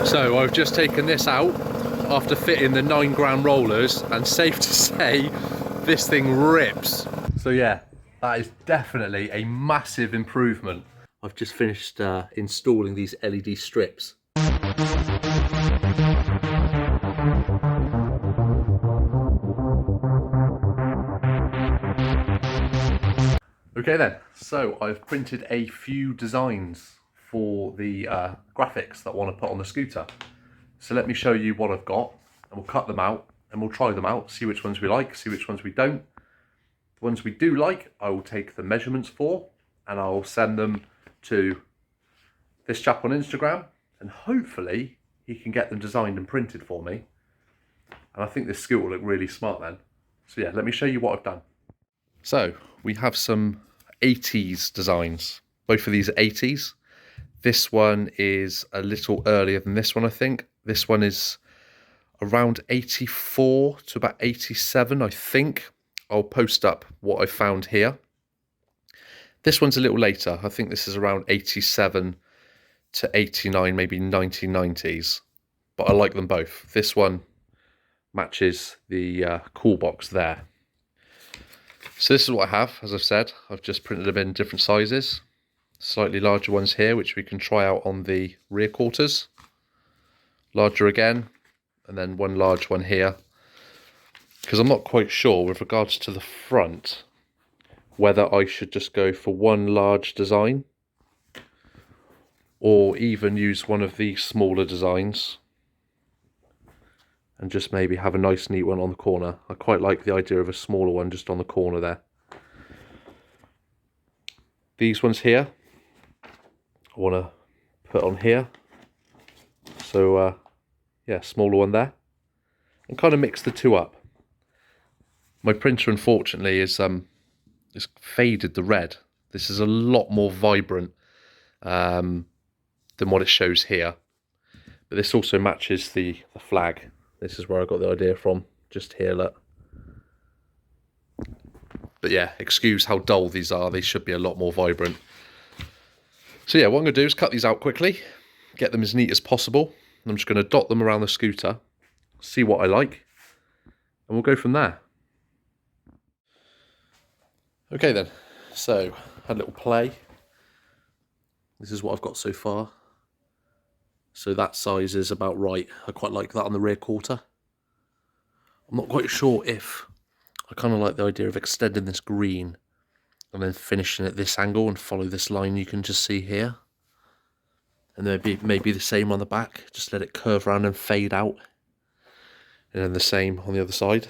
So I've just taken this out after fitting the 9-gram rollers, and safe to say this thing rips. So yeah, that is definitely a massive improvement. I've just finished installing these LED strips. Okay then, so I've printed a few designs for the graphics that I want to put on the scooter. So let me show you what I've got, and we'll cut them out and we'll try them out, see which ones we like, see which ones we don't. The ones we do like, I will take the measurements for, and I'll send them to this chap on Instagram, and hopefully he can get them designed and printed for me. And I think this scooter will look really smart then. So yeah, let me show you what I've done. So we have some 80s designs. Both of these are 80s. This one is a little earlier than this one, I think. This one is around 84 to about 87, I think. I'll post up what I found here. This one's a little later. I think this is around 87 to 89, maybe 1990s. But I like them both. This one matches the cool box there. So this is what I have, as I've said. I've just printed them in different sizes. Slightly larger ones here, which we can try out on the rear quarters. Larger again, and then one large one here. Because I'm not quite sure with regards to the front, whether I should just go for one large design, or even use one of these smaller designs, and just maybe have a nice neat one on the corner. I quite like the idea of a smaller one just on the corner there. These ones here, I want to put on here. So yeah, smaller one there. And kind of mix the two up. My printer, unfortunately, is faded the red. This is a lot more vibrant than what it shows here. But this also matches the flag. This is where I got the idea from, just here, look. But yeah, excuse how dull these are. They should be a lot more vibrant. So yeah, what I'm going to do is cut these out quickly, get them as neat as possible. I'm just going to dot them around the scooter, see what I like, and we'll go from there. Okay then, so had a little play. This is what I've got so far. So that size is about right. I quite like that on the rear quarter. I'm not quite sure if I kind of like the idea of extending this green and then finishing at this angle and follow this line you can just see here. And then maybe the same on the back, just let it curve around and fade out. And then the same on the other side.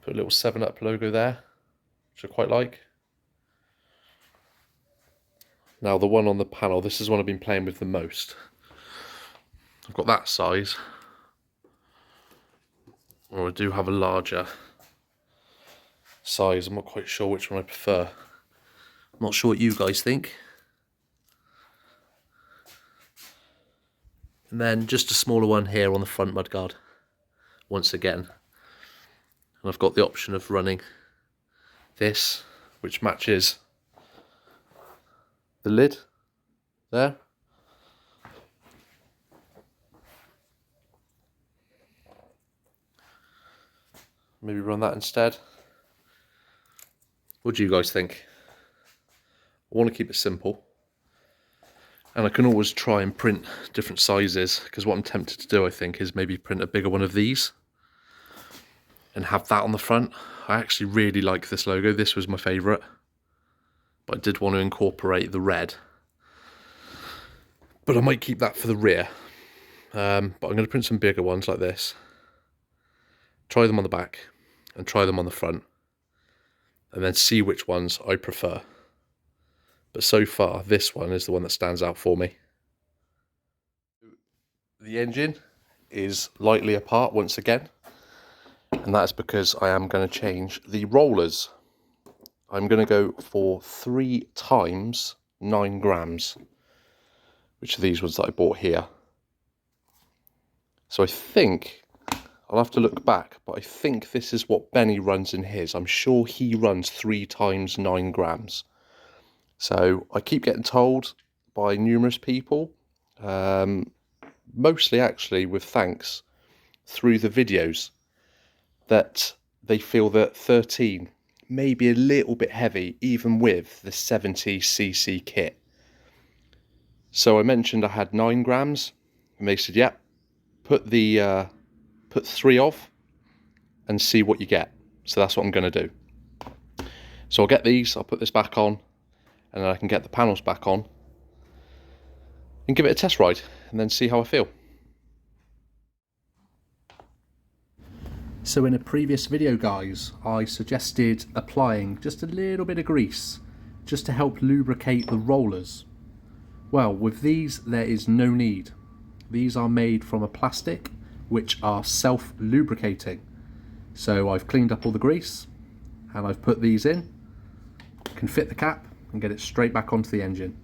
Put a little 7-Up logo there, which I quite like. Now the one on the panel, this is one I've been playing with the most. I've got that size. Or I do have a larger size. I'm not quite sure which one I prefer. I'm not sure what you guys think. And then just a smaller one here on the front mudguard, once again. And I've got the option of running this, which matches the lid there. Maybe run that instead. What do you guys think? I want to keep it simple. And I can always try and print different sizes, because what I'm tempted to do, I think, is maybe print a bigger one of these and have that on the front. I actually really like this logo. This was my favourite. But I did want to incorporate the red. But I might keep that for the rear. But I'm going to print some bigger ones like this. Try them on the back and try them on the front. And then see which ones I prefer. But so far, this one is the one that stands out for me. The engine is lightly apart once again. And that's because I am going to change the rollers. I'm going to go for 3 times 9 grams, which are these ones that I bought here. So I think, I'll have to look back, but I think this is what Benny runs in his. I'm sure he runs 3 times 9 grams. So I keep getting told by numerous people, mostly actually with thanks through the videos, that they feel that 13 may be a little bit heavy even with the 70cc kit. So I mentioned I had 9 grams and they said, yep, put 3 of and see what you get. So that's what I'm going to do. So I'll get these, I'll put this back on, and then I can get the panels back on and give it a test ride and then see how I feel. So in a previous video, guys, I suggested applying just a little bit of grease just to help lubricate the rollers. Well, with these there is no need. These are made from a plastic which are self-lubricating. So I've cleaned up all the grease and I've put these in, can fit the cap and get it straight back onto the engine.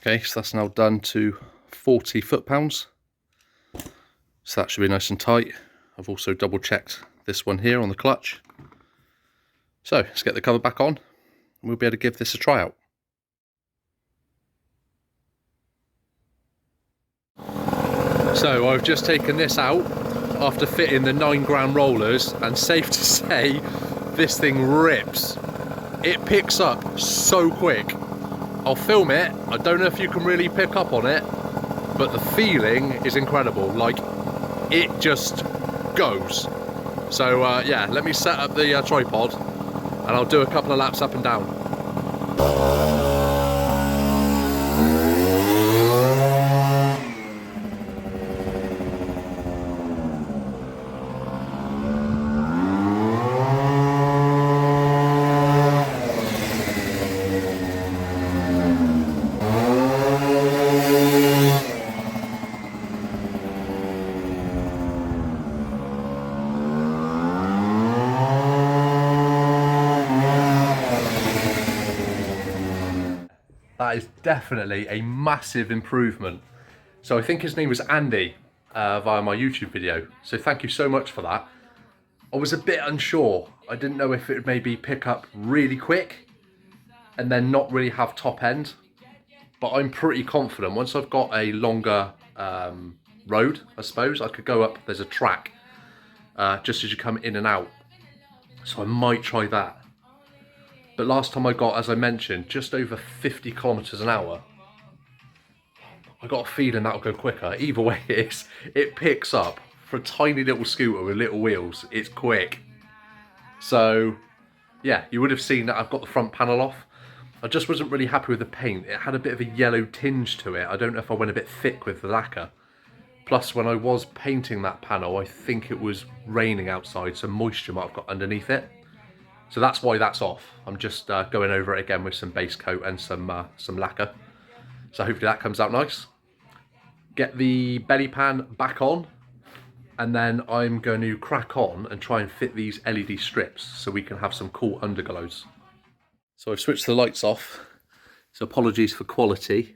Okay, so that's now done to 40 foot-pounds. So that should be nice and tight. I've also double checked this one here on the clutch. So let's get the cover back on and we'll be able to give this a try out. So I've just taken this out after fitting the 9 gram rollers, and safe to say this thing rips. It picks up so quick. I'll film it. I don't know if you can really pick up on it, but the feeling is incredible. Like, it just goes. So yeah, let me set up the tripod and I'll do a couple of laps up and down. That is definitely a massive improvement. So I think his name was Andy via my YouTube video. So thank you so much for that. I was a bit unsure. I didn't know if it would maybe pick up really quick and then not really have top end. But I'm pretty confident once I've got a longer road, I suppose, I could go up, there's a track just as you come in and out. So I might try that. But last time I got, as I mentioned, just over 50 kilometers an hour. I got a feeling that'll go quicker. Either way it picks up. For a tiny little scooter with little wheels, it's quick. So yeah, you would have seen that I've got the front panel off. I just wasn't really happy with the paint. It had a bit of a yellow tinge to it. I don't know if I went a bit thick with the lacquer. Plus, when I was painting that panel, I think it was raining outside, so moisture might have got underneath it. So that's why that's off. I'm just going over it again with some base coat and some lacquer. So hopefully that comes out nice. Get the belly pan back on, and then I'm going to crack on and try and fit these LED strips so we can have some cool underglows. So I've switched the lights off, so apologies for quality,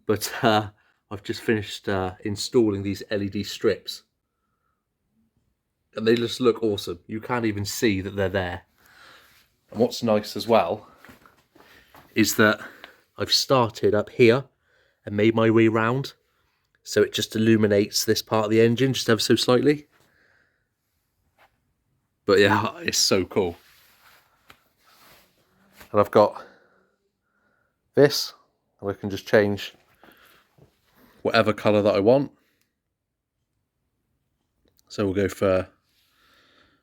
but I've just finished installing these LED strips. And they just look awesome. You can't even see that they're there. And what's nice as well is that I've started up here and made my way round, so it just illuminates this part of the engine just ever so slightly. But yeah, it's so cool. And I've got this, and I can just change whatever colour that I want. So we'll go for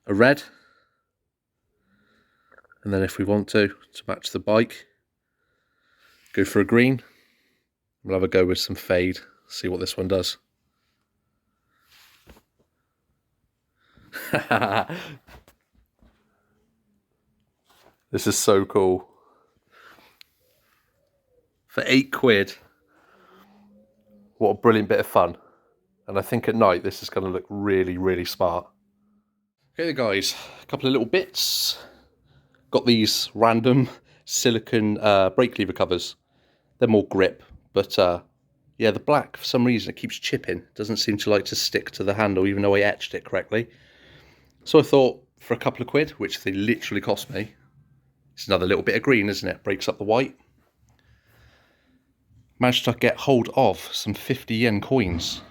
a red, and then if we want to match the bike, go for a green. We'll have a go with some fade, see what this one does. This is so cool. For £8, What a brilliant bit of fun. And I think at night this is going to look really, really smart. Okay guys, a couple of little bits. Got these random silicone brake lever covers. They're more grip, but yeah, the black, for some reason, it keeps chipping. Doesn't seem to like to stick to the handle, even though I etched it correctly. So I thought, for a couple of quid, which they literally cost me, it's another little bit of green, isn't it? Breaks up the white. Managed to get hold of some 50 yen coins.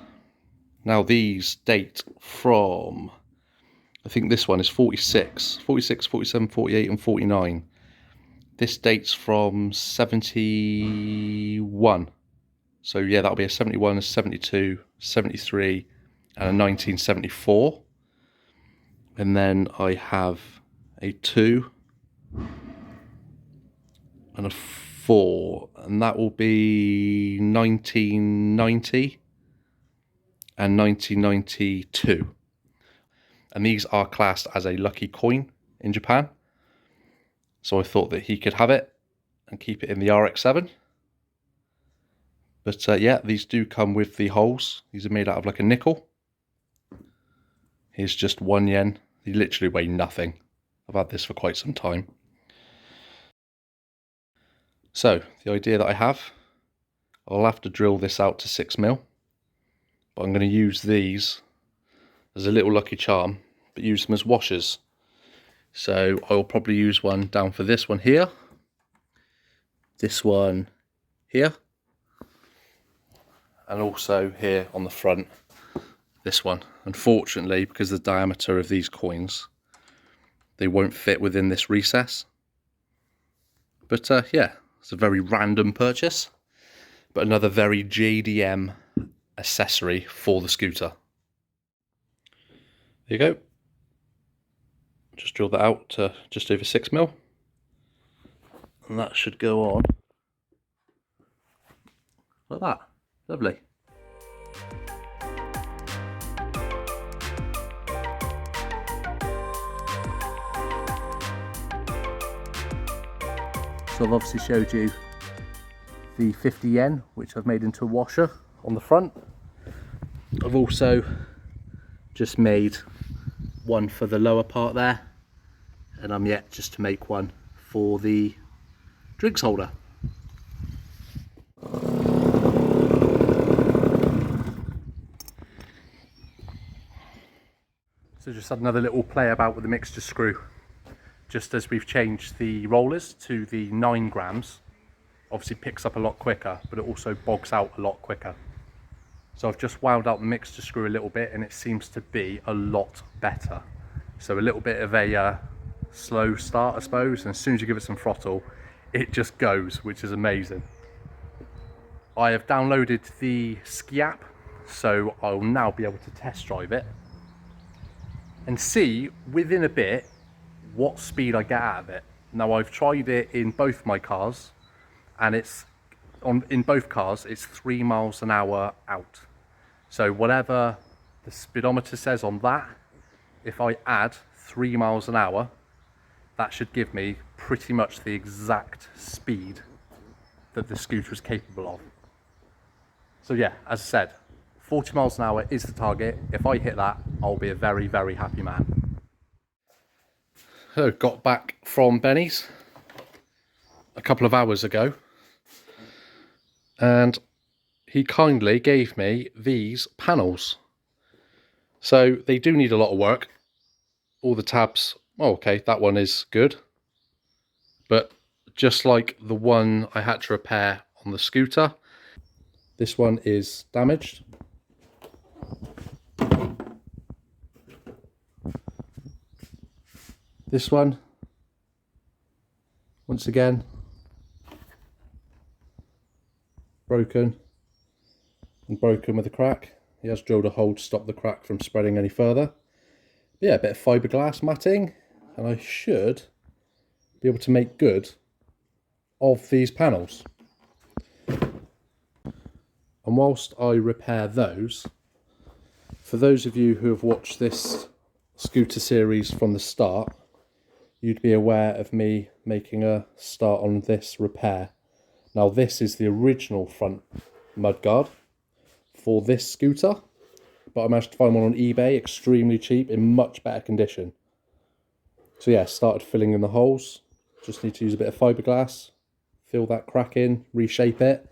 Now these date from, I think this one is 46, 47, 48 and 49. This dates from 71. So yeah, that'll be a 71, a 72, 73 and a 1974. And then I have a 2 and a 4, and that will be 1990 and 1992. And these are classed as a lucky coin in Japan. So I thought that he could have it and keep it in the RX-7. But yeah, these do come with the holes. These are made out of like a nickel. Here's just 1 yen. They literally weigh nothing. I've had this for quite some time. So, the idea that I have, I'll have to drill this out to 6mm. But I'm going to use these as a little lucky charm, but use them as washers. So, I'll probably use one down for this one here. This one here. And also here on the front, this one. Unfortunately, because of the diameter of these coins, they won't fit within this recess. But yeah, it's a very random purchase, but another very JDM accessory for the scooter. There you go. Just drill that out to just over 6mm. And that should go on like that. Lovely. So I've obviously showed you the 50 yen, which I've made into a washer on the front. I've also just made one for the lower part there, and I'm yet just to make one for the drinks holder. So just had another little play about with the mixture screw. Just as we've changed the rollers to the 9 grams, obviously picks up a lot quicker, but it also bogs out a lot quicker. So I've just wound out the mixture screw a little bit, and it seems to be a lot better. So a little bit of a slow start, I suppose, and as soon as you give it some throttle, it just goes, which is amazing. I have downloaded the ski app, so I'll now be able to test drive it and see within a bit what speed I get out of it. Now I've tried it in both my cars, and in both cars it's 3 miles an hour out. So whatever the speedometer says on that, if I add 3 miles an hour, that should give me pretty much the exact speed that the scooter is capable of. So yeah, as I said, 40 miles an hour is the target. If I hit that, I'll be a very, very happy man. So got back from Benny's a couple of hours ago, and he kindly gave me these panels. So they do need a lot of work. All the tabs, oh, okay, that one is good. But just like the one I had to repair on the scooter, this one is damaged. This one, once again, broken, and broken with a crack. He has drilled a hole to stop the crack from spreading any further. But yeah, a bit of fiberglass matting, and I should be able to make good of these panels. And whilst I repair those, for those of you who have watched this scooter series from the start, you'd be aware of me making a start on this repair. Now this is the original front mudguard. for this scooter, but I managed to find one on eBay, extremely cheap, in much better condition. So yeah, started filling in the holes. Just need to use a bit of fiberglass, fill that crack in, reshape it,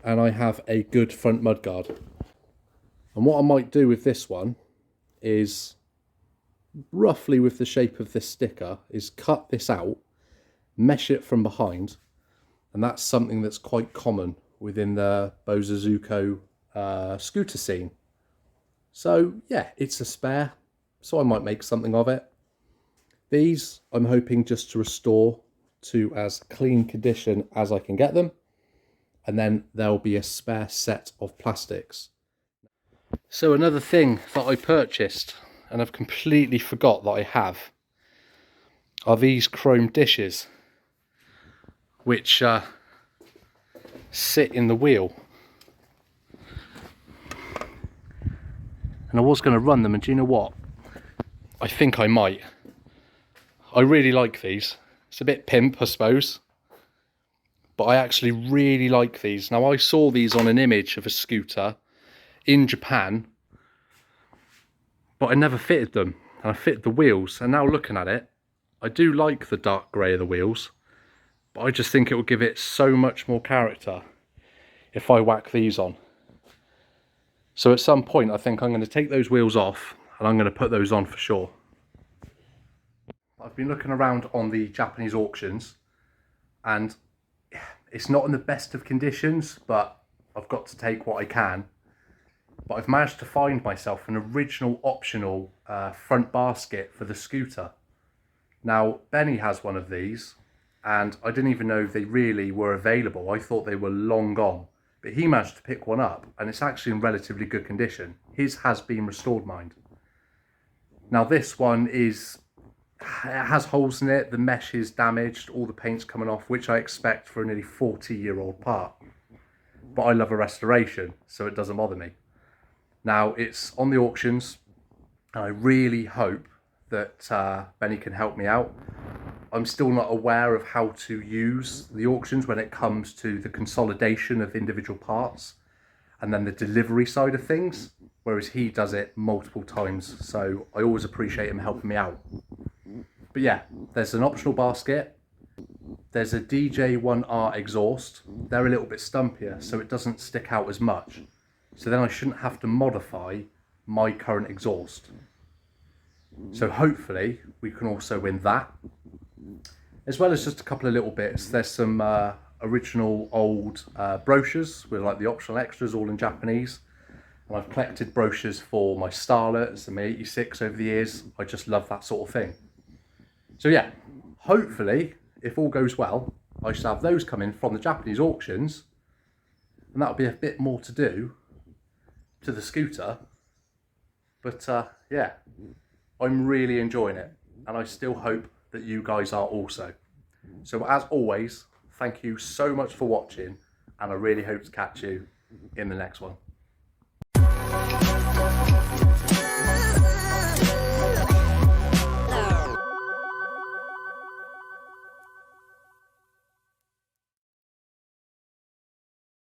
and I have a good front mudguard. And what I might do with this one is, roughly with the shape of this sticker, is cut this out, mesh it from behind, and that's something that's quite common within the Bosozoku scooter scene. So yeah, it's a spare, so I might make something of it. These I'm hoping just to restore to as clean condition as I can get them, and then there'll be a spare set of plastics. So another thing that I purchased, and I've completely forgot that I have, are these chrome dishes, which sit in the wheel. And I was going to run them, and do you know what? I think I might. I really like these. It's a bit pimp, I suppose, but I actually really like these. Now, I saw these on an image of a scooter in Japan, but I never fitted them, and I fitted the wheels, and now looking at it, I do like the dark grey of the wheels, but I just think it will give it so much more character if I whack these on. So at some point, I think I'm going to take those wheels off, and I'm going to put those on for sure. I've been looking around on the Japanese auctions, and it's not in the best of conditions, but I've got to take what I can. But I've managed to find myself an original optional front basket for the scooter. Now, Benny has one of these, and I didn't even know they really were available. I thought they were long gone, but he managed to pick one up, and it's actually in relatively good condition. His has been restored, mind. Now this one it has holes in it, the mesh is damaged, all the paint's coming off, which I expect for a nearly 40-year-old part. But I love a restoration, so it doesn't bother me. Now, it's on the auctions, and I really hope that Benny can help me out. I'm still not aware of how to use the auctions when it comes to the consolidation of individual parts and then the delivery side of things, whereas he does it multiple times, so I always appreciate him helping me out. But yeah, there's an optional basket, there's a DJ1R exhaust. They're a little bit stumpier, so it doesn't stick out as much. So then I shouldn't have to modify my current exhaust. So hopefully we can also win that. As well as just a couple of little bits. There's some original old brochures with like the optional extras all in Japanese. And I've collected brochures for my Starlets and my 86 over the years. I just love that sort of thing. So yeah, hopefully, if all goes well, I should have those come in from the Japanese auctions, and that'll be a bit more to do to the scooter. But yeah, I'm really enjoying it, and I still hope that you guys are also. So as always, thank you so much for watching, and I really hope to catch you in the next one.